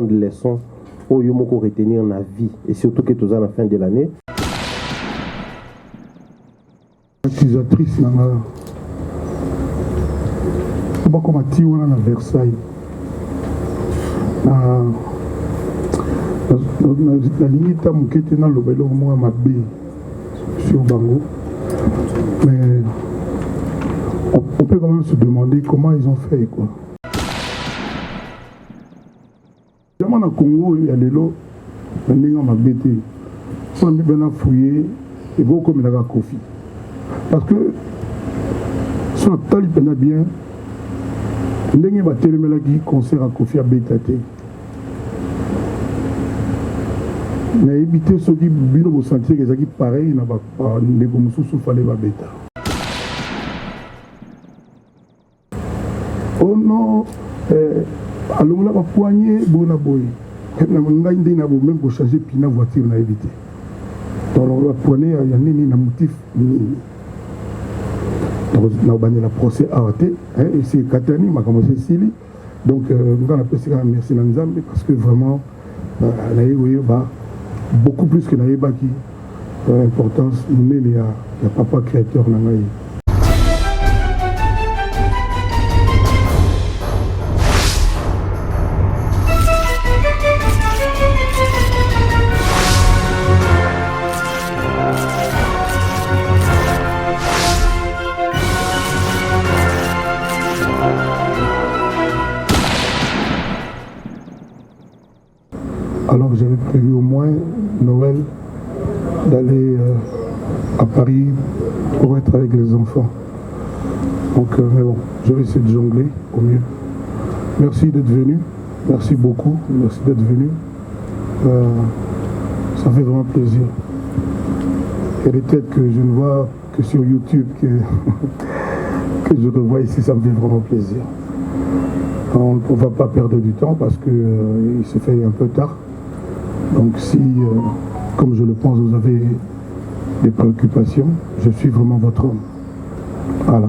leçon au yomoko retenir na vie et surtout que tous à la fin de l'année. Accusatrice nanga ba comme atiwana na Versailles na limite mukete na lobelo mo mabe sur bango, mais on peut quand même se demander comment ils ont fait quoi. Dans le Congo, il y a des lots, il y a des bêtés. On a fouillé et beaucoup comme il y a Kofi. Parce que si on a bien, il y a des concert à Kofi à Bétaté. Mais éviter ceux qui vont sentir que c'est pareil, il n'y a pas de choses fallait pas bêta. Oh non, alors on a pas poigné bon à boy. Même pour changer pina voiture na éviter. Donc on va poigner il y a ni na motif ni. Donc on a banni la procès arrêté et c'est Katani m'a commencé Sili. Donc on a appelé ça merci Nzambe parce que vraiment beaucoup plus que Naïba qui l'importance il y a papa créateur Nangaï. Alors j'avais prévu au moins Noël d'aller à Paris pour être avec les enfants. Donc mais bon, je vais essayer de jongler au mieux. Merci d'être venu, merci beaucoup, merci d'être venu. Ça fait vraiment plaisir. Il y a des têtes que je ne vois que sur YouTube que je revois ici, ça me fait vraiment plaisir. On ne va pas perdre du temps parce qu'il se fait un peu tard. Donc si, comme je le pense, vous avez des préoccupations, je suis vraiment votre homme. Voilà.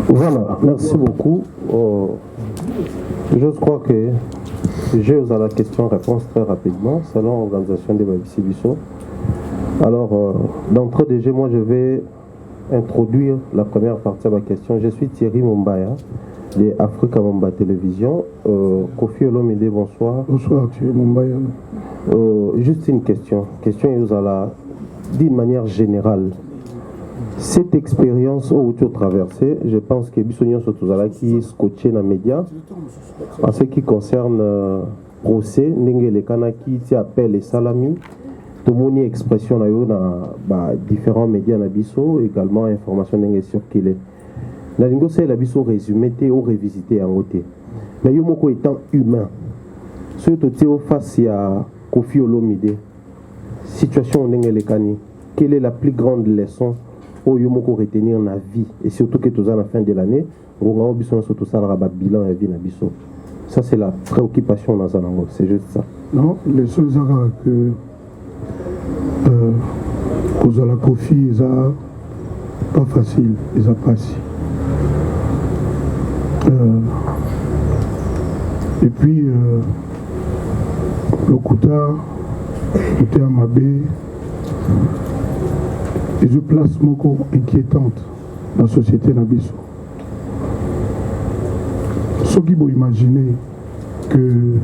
Voilà, merci beaucoup. Je crois que j'ai à la question-réponse très rapidement, selon l'organisation des Babissi Bisso. Alors, d'entrée de jeu, moi je vais introduire la première partie de ma question. Je suis Thierry Mumbaya de Africa Mamba Télévision. Kofi Olomide, bonsoir. Bonsoir Thierry Mumbaya. Juste une question. Question Yozala, d'une manière générale. Cette expérience où tu as traversé, je pense que Bissonion Sotozala qui est scotché dans les médias, en ce qui concerne procès, Nengele Kanaki, qui appelle les salami, tout le monde expression dans différents médias na biso, également information n'est circulée. La lingo c'est la biso résumé ou révisité en côté. Mais yo moko étant humain, surtout face à Kofi Olomide, situation Nengele Kani, quelle est la plus grande leçon au yomoko retenir na vie et surtout que tous à la fin de l'année, on a besoin surtout ça le bilan et vie na biso. Ça c'est la préoccupation dans un angle, c'est juste ça. Non, les choses que aux la Kofi, ils ont pas facile, ils ont pas si. Et puis le Kouta, à Mabé, et je place mon corps inquiétante dans la société Nabiso. Ce qui vous imaginez que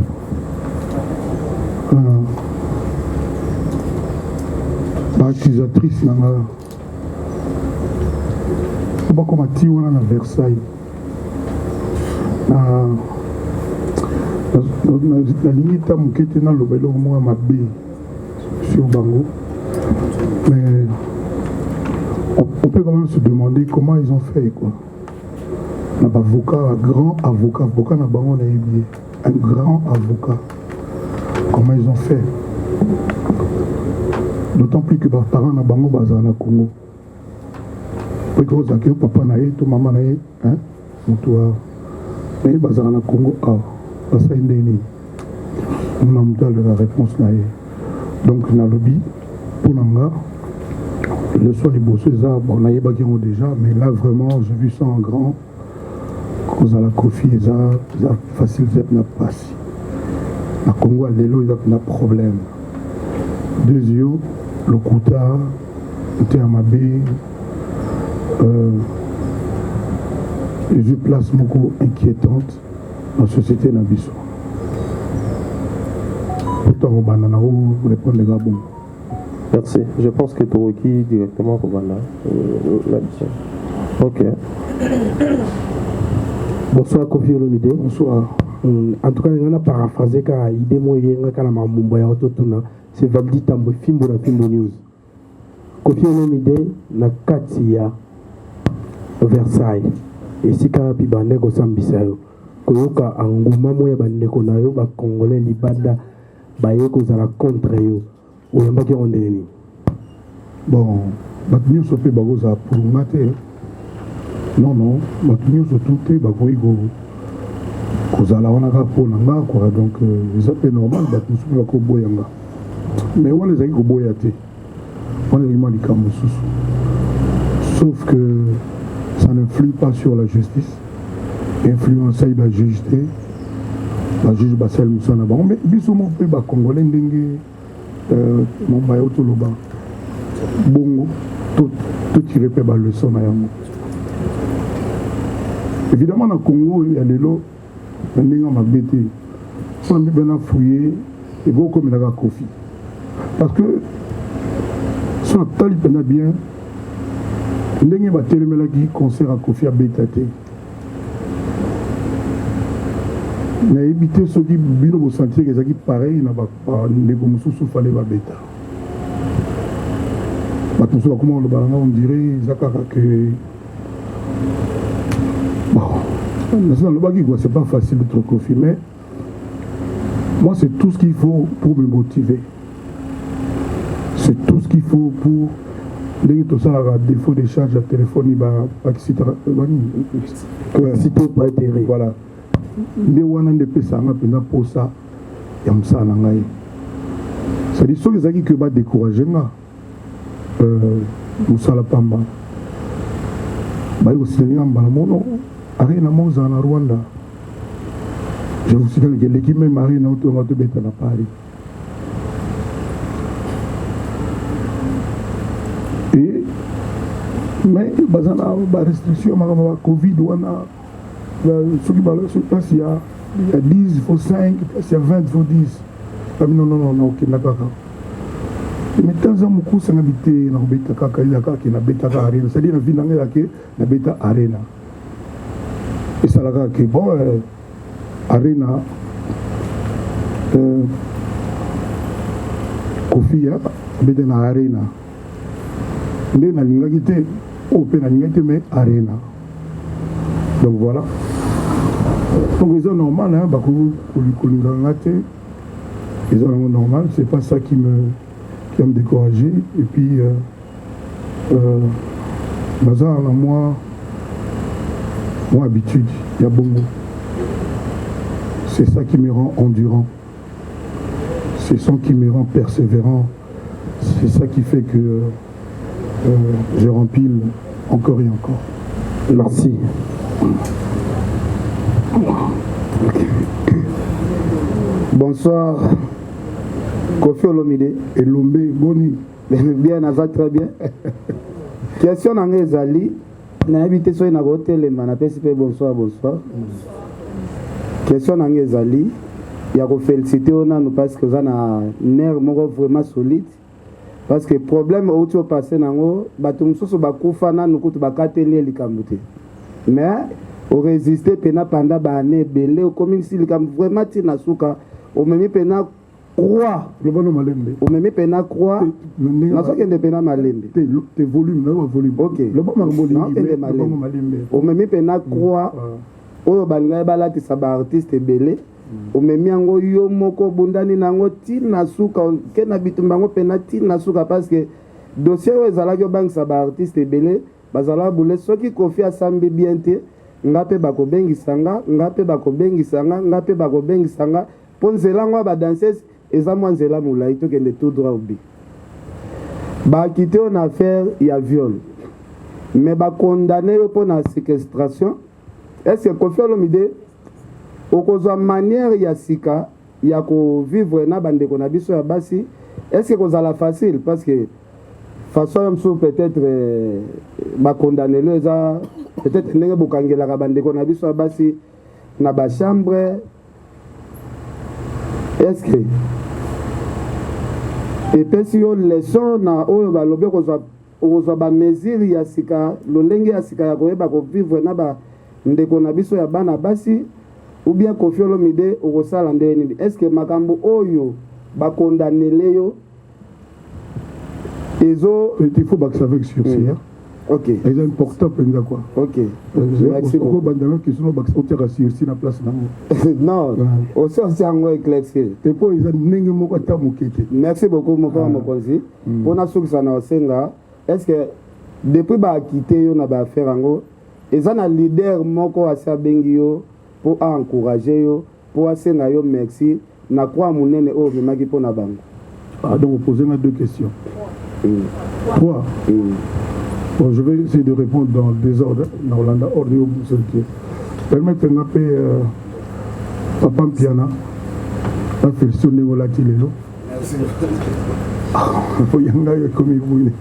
accusatrice nanga ba comme atiwana na Versailles na limite mukete na lobelo mo mabe sur bango, mais on peut quand même se demander comment ils ont fait quoi. Un avocat, un grand avocat na bango na yebie, un grand avocat, comment ils ont fait. D'autant plus que mes parents na bango bazana na Congo. Puis quand vous papa na ye, tout maman na ye, hein, mutua, mais bazana na Congo ah, ça indéni. On a monté la réponse na ye. Donc na lobby pour nanga, le soir les bosses ça, bon na ye bakiango déjà, mais là vraiment j'ai vu ça en grand. kozala kofi eza facile eza na pasi na Congo lelo eza na problème deuxième lokuta nte ya mabe je place moko inquiétante dans la société na biso pourtant kobanda na répondre ga bon. Merci. Je pense que Toroki directement kobanda là-dessus. Ok. Bonsoir Kofi Olomide. Bonsoir. En tout cas, on a paraphrasé car idée moi il y a quand même Mumbai autotuna c'est Valdi Tambo Fimbo la Fimbo News. Kofi Olomide na katia Versailles et si quand puis bande ko sambisa yo koyoka anguma moya bande ko na yo ba congolais libanda ba ye ko zala contre yo oyamba ki ondeni. Bon, bato nyonso mpe bakozala pulunga te non bato nyonso tu te bakoki kozala wana kaka mpo na nga quoi donc eza mpe normal bato mosusu mpe bakoboya nga mais wana ezalaki koboya te wana ezalaki mwa likambo mosusu sauf que ça n'influe pas sur la justice influençai bajuge te bajuge basali mosala na bango mais biso moko mpe bacongolais ndenge mobaya o toloba bongo totire mpe baleson na yango évidemment na Congo ya lelo na ndenge ya mabe te mpona mpe bena fouye ekokomelaka kofi parce que so natali mpena bien ndenge batelemelaki concert ya kofi abeta te nayebi te soki bino bosentir ezalaki pareil na bandeko mosusu fale babeta bato mosusu bakoma koloba nanga on dirait eza kaka ke c'est pas facile de Kofi, mais moi c'est tout ce qu'il faut pour me motiver. C'est tout ce qu'il faut pour dès que ça a défaut de charge à téléphone, il va voilà. Dès qu'on a des personnes pour ça, il y a ça nangai. C'est-à-dire ceux qui va décourager moi, Moussala Pamba. Bah aussi les gens balamono. Arena Moza en Rwanda. Je vous signale que l'équipe même Arena autour de Beta à Paris. Et mais la restriction, la Covid, ceux qui passent il y a 10, il faut 5, il y a 20, il faut 10. Non, ok, d'accord. Mais tant que beaucoup sont habités dans Beta Kaka, il y a Beta Arena. C'est-à-dire la ville dans Beta Arena. Et ça l'a que bon, Arena, Kofi, Beden Arena. Mais na l'ingagité, open na l'ingagité, mais Arena. Donc voilà. Donc ils sont normal, hein, bah pour ils sont normal, c'est pas ça qui va me décourager. Et puis, bazar, moi, habitude, il y a bon. C'est ça qui me rend endurant. C'est ça qui me rend persévérant. C'est ça qui fait que je rempile encore et encore. Merci. Bonsoir. Kofi Olomide. Et Lombe, Boni. Bien, Naza, très bien. Question dans les alliés. N'habitez sur une hôtel, bonsoir. Question dans les alliés. Il y a félicité parce que vous avez un nerf vraiment solide. Parce que le problème où tu as passé, mais au résister pendant des années, comme si vraiment au même pena croix. Le bon malembe. Au même pena croix. Na so kende pena malembe. Te volume, na volume. OK. Le bon malembe. Au même pena croix. Oyo balinga balati saba artiste belé. Au même yango yo moko bundani nango til na suka ke na bitumbango pena til na suka parce que dossier o ezala yo bank saba artiste belé bazala bule soki Kofi asambi bien te ngape bakobengisanga ngape bakobengisanga ponzela ngwa ba danseuse eza mwanzela mulai to kende tout droit obi ba quitter en affaire ya viol mais ba condamné pour na séquestration est-ce que Koffi Olomide okozwa manière ya sika ya vivre na bandeko na biso ya basi, est-ce que kozala facile parce que façon peut-être condamner le eza peut-être ndenge bokangelaka bandeko na biso ya basi na ba chambre, est-ce que epesi yo leçon na oyo balobi kozwa ba mesure ya sika lolenge ya sika ya koyeba kovivre na bandeko na biso ya bana basi, ou bien Koffi Olomide okosala ndenge nini? Est-ce que makambo oyo bakondamnele yo ezo il faut que ça avec sursis. Ok. C'est important pour nous quoi. Ok. Merci beaucoup. Bandana qui sont au terrain sursis na place là. Non. Au sens où éclairci. Et pour ils ont n'engue moko tamukete. Merci beaucoup mon frère Mokonzi. Pour na soukisa na osenga, est-ce que depuis ba quitter yo na ba faire ngo, ils ont un leader moko asa bengi yo pour encourager yo, pour asenga yo merci na kwa munene o memaki pona bango. Ah donc vous posez deux questions. Trois. Bon, je vais essayer de répondre dans le désordre, dans l'ordre où vous êtes. Permettez-moi de Papa Piana, à faire son néolati lelo. Merci. Il y a un comme il voulait.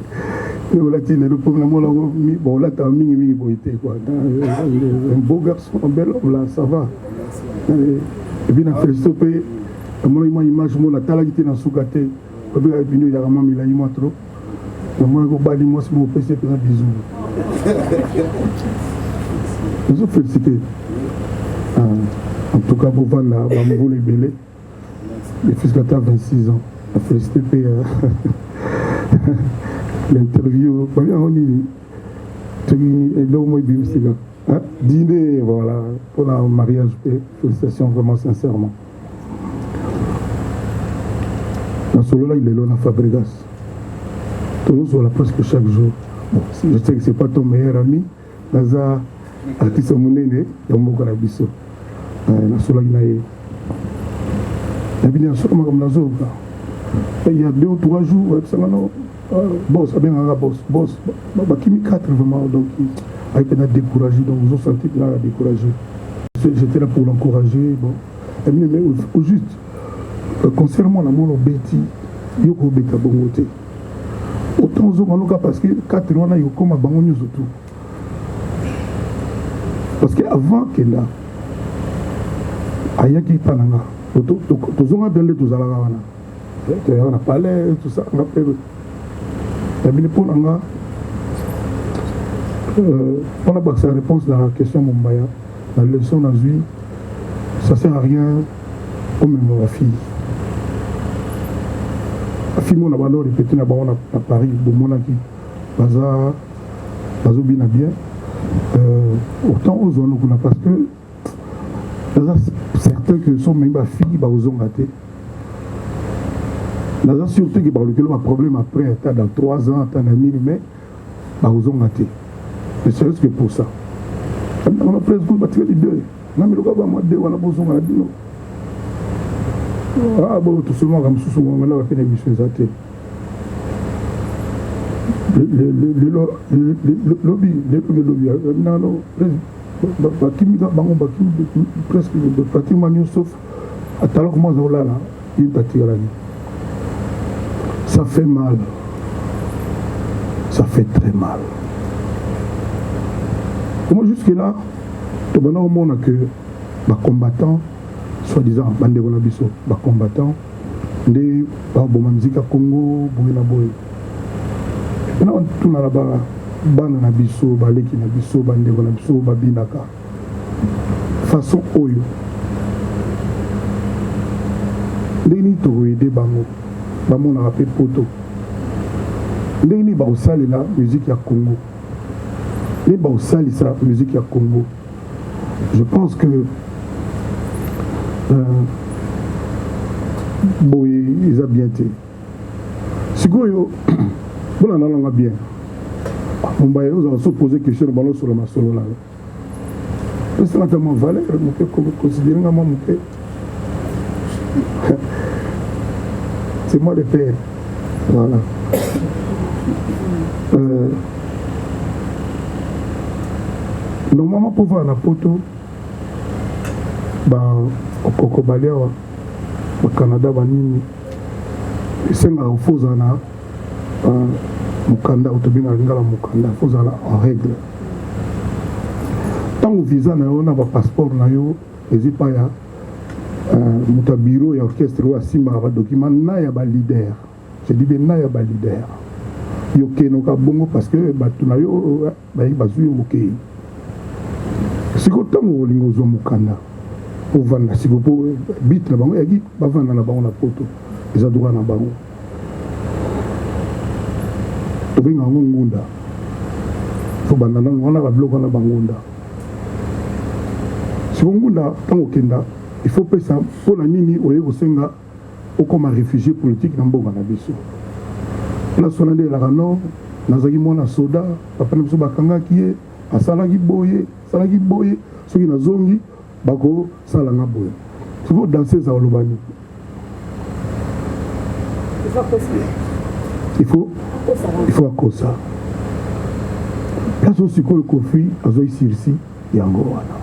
Néolati lelo, pour le moment, bon, là, t'as mis boité, quoi. Un beau garçon, un bel homme, là, ça va. Et puis, on a fait stopper. Moi, image, moi, la talagité dans Soukate. Et puis, il y a vraiment mis la image trop. Moi, je vais vous mon PC pour un bisou. Je vous félicite. En tout cas, pour vendre la Bambo les Bélé, le fils de 26 ans. Je félicite l'interview. Dîner, voilà, pour le mariage. Félicitations vraiment sincèrement. Dans ce lot-là, il est là dans Fabregas. Nous sommes là presque chaque jour. Bon, si je sais que ce n'est pas ton meilleur ami, Naza artiste monene, il y a un carabisso. Il y a 2 ou 3 jours, boss, boss, qui me 4 vraiment, donc il a découragé, donc vous avez senti qu'il a découragé. J'étais là pour l'encourager. Bon. Mais au juste, concernant la mono Betty, il y a un Beka Bongote. Autant aux parce que 4 ans, il y a comme un bangon surtout. Parce qu'avant qu'il y a Ayaki Pananga, tout le monde a bien tous à la Ravana. On a parlé, tout ça, on a fait. Il y a pour Nanga. On a pas sa réponse à la question Mumbaya. La leçon dans lui, ça ne sert à rien au même la fille. La fille, on a valeur répété à Paris, Bomonaki, Baza, Bazobina bien. Autant aux zones parce que certains qui sont même pas filles, ils ont raté. Là, surtout que par lequel un problème après, dans 3 ans, dans 1000, mais ils ont raté. Ne serait-ce que pour ça. On a presque battu les deux. Non, mais le gars va dire on a besoin de dire. Ah bon, tout seulement comme sous on a fait des missions zaté. Le lobby, non, non, presque pratiquement sauf à talent comment on là, une partie à la vie. Ça fait mal. Ça fait très mal. Moi jusque-là, tout le monde a que les combattants, soi-disant, les combattants, les musique à Congo, Burkina Faso. Maintenant, tout le monde bana na biso baleki na biso bandeko na biso babinaka façon oyo ndeni tokoyede bango bamonaka mpe poto ndeni bakosalela musique ya Congo ndeni bakosalisa musique ya Congo. Je pense que boye eza bien te sikoyo bona nalanga bien. On va se poser question sur le masolo là. C'est notamment valeur, on peut considérer que c'est moi le père. Voilà. Normalement, pour voir la photo, okokobali awa bacanada banini esengaka ofozala na mokanda otobengaka lingala mokanda fozala en règle ntango visa na yo na bapasseport na yo ezipa ya moto ya bureau ya orchestre oyo asimbaka badocument na ya balider je dis bien na ya balider yo kenoka bongo parce que bato na yo bayi bazwi yo bokei siko ntango olingi ozwa mokanda ovanda siko mpo bit na bango yaki bavanda na bango na poto eza droit na bango tobenga yango ngunda fo banda nango wana babiloko wana bangunda siko ngunda ntango okenda il faut pesa mpo na nini oye kosenga okoma réfugié politique na mboka na biso na sona nde elaka nord nazalaki mwana soda papa na biso bakangaki ye asalaki boye soki nazongi bakosalanga boye siko danse eza olobani il faut akosa place oyo sikoyo kofi azwaki sirsi yango wana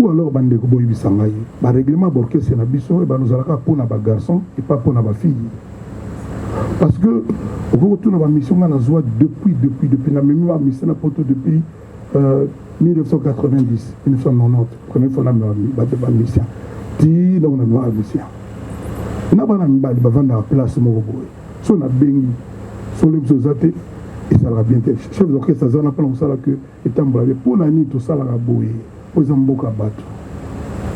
ou alors bandeko boyebisa ngai baréglement borkestre na biso banozalaka mpona bagarçon et pas mpona bafille parce que okoki kotuna bamission nga nazwa depuis na memi bamission na poto depuis 1990 1990 première fois na bamission ti donc na mema bamission na bana mibali bavandaka place moko boye so nabengi so le biso oza te esalaka bien te chef d'orchestre aza na mpona kosala ke etambola bien mpo na nini tosalaka boye po eza mboka bato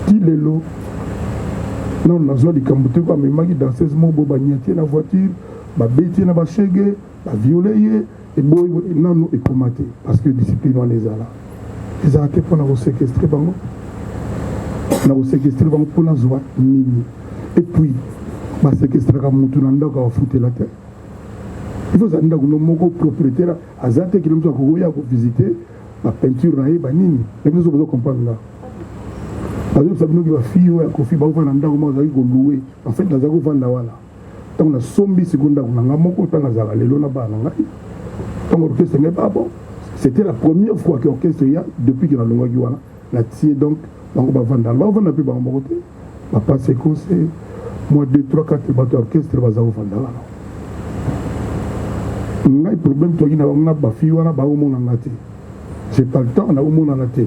ti lelo non nazwa likambo te ko amemaki danseuse moko bo baniatie na voiture babetie na bashege baviole ye eboyi nano ekoma te parce que discipline wana ezala te mpona kosekestre bango mpona zwa nini et puis basekestraka motu na ndako awafutela te il faut zala ndako no moko propriétaire aza te kilo moto akokoya kovisite bapeinture na ye banini nabiso boza comprendre nga bazobisa binoki bafille oyo akofi bakofanda na ndako moko azalaki koluwe en fait nazalaki kovanda wana ntango nasombi siko ndako na nga moko ntango azalaka lelo na bana na ngai ntango orchestre ngai bon c'était la première fois que orchestre ya depuis que nalongwaki wana na tie donc bango bavanda baovanda mpe bango moko te bapase ekose moi 2 3 4 bato ya orchestre baza kovanda wana ngai problème toki na bango na bafille wana baomona nga te j'ai pas le temps naomonana te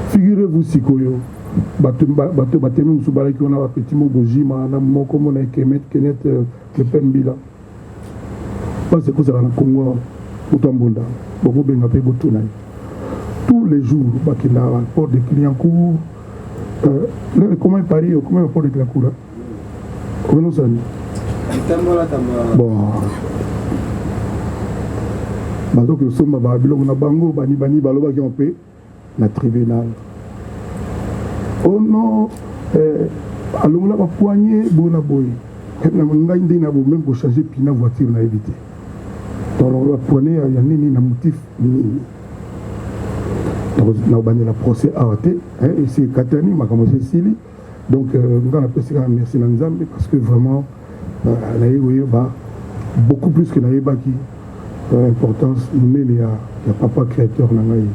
figurez-vous sikoyo bato batemi mosusu balaki wana bapeti mogojima na moko mona ekemet kenet lepembila pase ekozala na kongo moto ya mbunda bokobenga mpe botuna ye tous les jours bakendaka port de cliencourt comment paris comment port de cliencourt ovenosani bon bazoki osomba babiloko na bango bani balobaki mpe na tribunal oh non alongola bapoigné bona boye ngai nde na bo même kochange pina voiture na yebi te tolongola bapoigné ya nini na motif nini na obandela procès awa te esi ekatani makambo esi esili donc nga napesika merci na nzambe parce que vraiment nayebi koyeba beaucoup plus que nayebaki importance monene ya papa créateur na ngai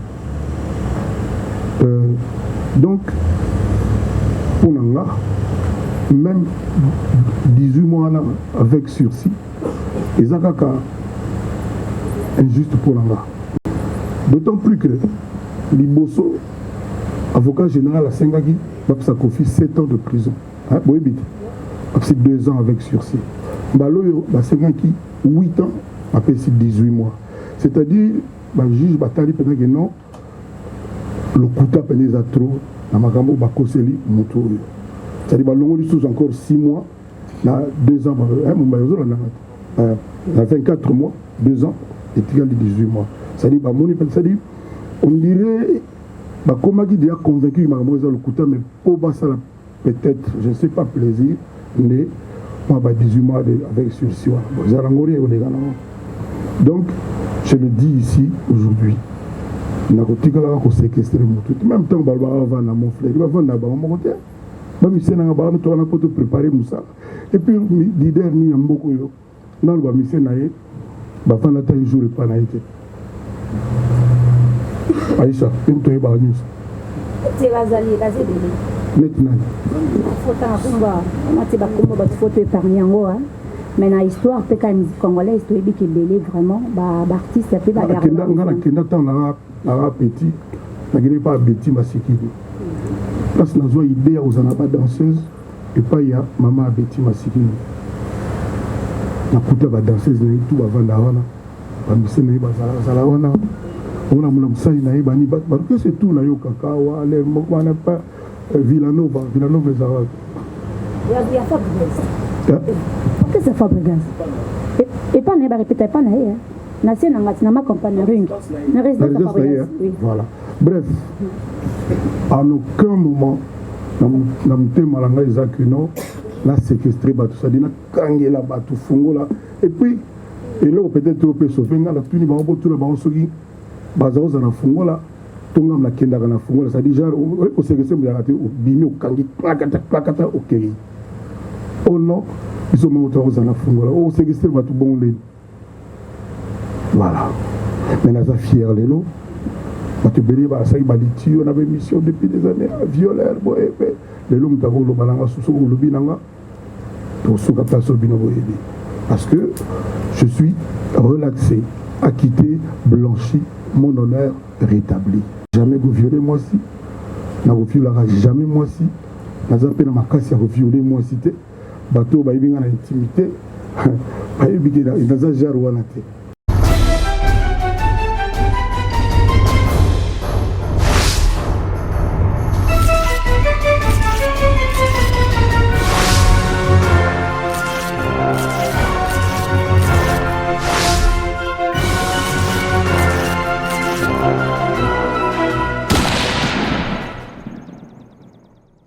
donc pour nga même 18 mois avec sursis eza kaka injuste pour nga d'autant plus que liboso avocat général asengaki bapesa kofi 7 ans de prison boyebi te bapesi 2 ans avec sursis mbala oyo basengaki 8 ans apesi 18 mois c'est-à-dire bajuge batali mpena ke non lokuta pene eza trop na makambo bakoseli moto oyo c'est-à-dire balongoli sous encore 6 mois na 2 ans momba yozolanda na 24 mois 2 ans etikali 18 mois c'est-à-dire bamoni c'est-à-dire on dirait bakomaki déjà convaincu makambo eza lokuta mais po basala peut-être je ne sais pas plaisir nde moi 18 mois avec sursis wana ezala ngori ekoleka nango. Donc, je le dis ici, aujourd'hui, na kotikalaka koséquestrer motu même temps balba vana mon frère il va vendre ba mon côté ba mi sena ba no to na poto préparer musa et puis leader ni mboko yo na ba mi sena ye ba vana ta jour pas na été Aïcha, tu to ba news C'est Razali, Maintenant. faut épargner en haut. Mais dans l'histoire, peut-être la musique congolaise, tu es belé vraiment, artiste, tu vas garder. Petit, je pas petit, Masikini. Parce que nous avons idée, vous n'avez pas danseuse, et pas il y a maman Betty Masikini. Nous avons danseuse, nous tout avant d'awana. On a mon saï naï bani bat que c'est tout na yo kakawa les on n'a pas Villanova Zara. Il y a Fabregas. Qu'est-ce que c'est Fabregas? Et pas ne répéter pas naï. Nassé na ma compagnie ring. Ne reste pas Fabregas. Voilà. Bref. À aucun moment na mtema la ngai zakino na séquestré batu ça dit na kangela batu fungola et puis et là peut-être trop peu sauver na tuni ba botu na ba soki bazaoza na fungola tonga na kenda na fungola ça dit genre au séquestré mu raté au bimi au kangi plakata OK. Oh non, ils ont monté aux na fungola au séquestré batu bon le. Voilà. Mais na za fier lelo batu beli ba sai baliti on avait mission depuis des années violeur boy lelo mutako lo balanga susu lo binanga to suka place bino boyebi parce que je suis relaxé, acquitté, blanchi, mon honneur rétabli. Jamais vous violez moi si, n'a vous violera jamais moi si, n'a pas na makasi à vous violer moi si te, bateau ba ibinga na intimité, ba ibiki na zajaru wanate.